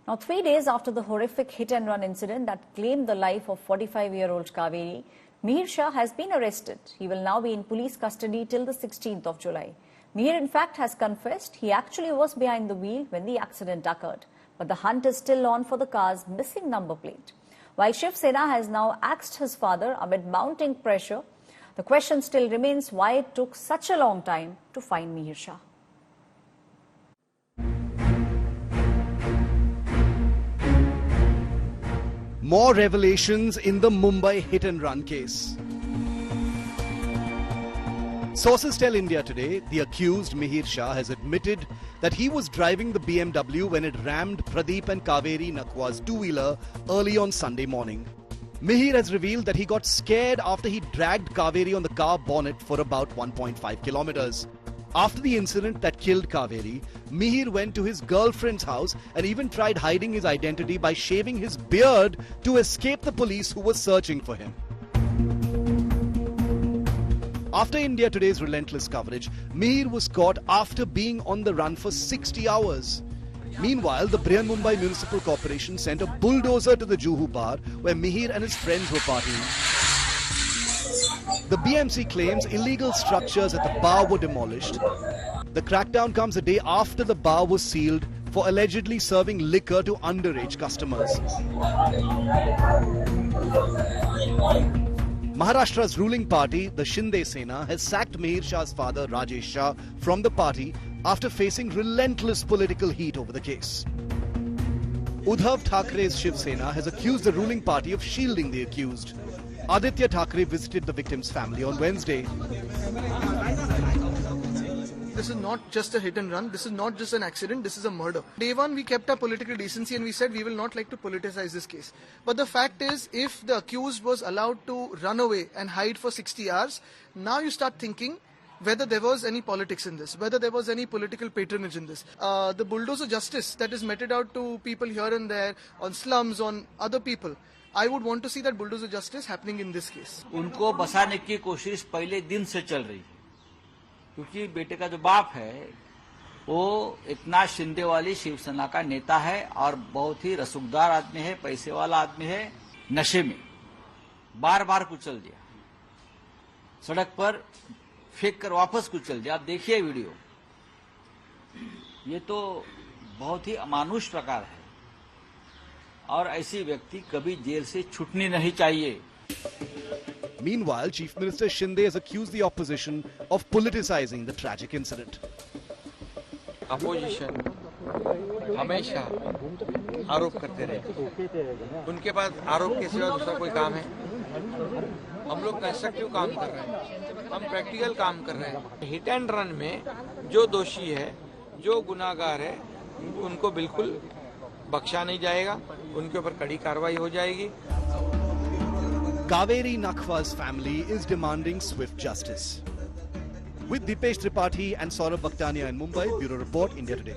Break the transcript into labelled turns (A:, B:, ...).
A: Now, 3 days after the horrific hit-and-run incident that claimed the life of 45-year-old Kaveri, Mihir Shah has been arrested. He will now be in police custody till the 16th of July. Mihir, in fact, has confessed he actually was behind the wheel when the accident occurred. But the hunt is still on for the car's missing number plate. While Shiv Sena has now axed his father amid mounting pressure, the question still remains why it took such a long time to find Mihir Shah.
B: More revelations in the Mumbai hit-and-run case. Sources tell India Today the accused Mihir Shah has admitted that he was driving the BMW when it rammed Pradeep and Kaveri Nakwa's two-wheeler early on Sunday morning. Mihir has revealed that he got scared after he dragged Kaveri on the car bonnet for about 1.5 kilometers. After the incident that killed Kaveri, Mihir went to his girlfriend's house and even tried hiding his identity by shaving his beard to escape the police who were searching for him. After India Today's relentless coverage, Mihir was caught after being on the run for 60 hours. Meanwhile, the Brihanmumbai Municipal Corporation sent a bulldozer to the Juhu bar where Mihir and his friends were partying. The BMC claims illegal structures at the bar were demolished. The crackdown comes a day after the bar was sealed for allegedly serving liquor to underage customers. Maharashtra's ruling party, the Shinde Sena, has sacked Mihir Shah's father, Rajesh Shah, from the party after facing relentless political heat over the case. Uddhav Thackeray's Shiv Sena has accused the ruling party of shielding the accused. Aditya Thackeray visited the victim's family on Wednesday.
C: This is not just a hit and run, this is not just an accident, this is a murder. Day one we kept our political decency and we said we will not like to politicize this case. But the fact is, if the accused was allowed to run away and hide for 60 hours, now you start thinking whether there was any politics in this, whether there was any political patronage in this. The bulldozer justice that is meted out to people here and there, on slums, on other people, I would want to see that bulldozer justice happening in this case.
D: उनको बसाने की कोशिश पहले दिन से चल रही, क्योंकि बेटे का जो बाप है वो इतना शिंदे वाली शिवसेना का नेता है और बहुत ही रसूखदार आदमी है, पैसे वाला आदमी है, नशे में बार बार कुचल दिया, सड़क पर फेंक कर वापस कुचल दिया. आप देखिए वीडियो, ये तो बहुत ही अमानुष प्रकार है और ऐसी व्यक्ति कभी जेल से छूटनी नहीं चाहिए.
B: Meanwhile, Chief Minister Shinde has accused the opposition of politicizing the tragic incident.
E: Opposition हमेशा आरोप करते रहे, उनके पास आरोप के सिवा दूसरा कोई काम है. हम लोग कंस्ट्रक्टिव काम कर रहे हैं, हम प्रैक्टिकल काम कर रहे हैं. हिट एंड रन में जो दोषी है, जो गुनाहगार है, उनको बिल्कुल बख्शा नहीं जाएगा, उनके ऊपर कड़ी कार्रवाई हो जाएगी.
B: Kaveri Nakwa's family is demanding swift justice. With Dipesh Tripathi and Saurabh Bhaktania in Mumbai, Bureau Report, India Today.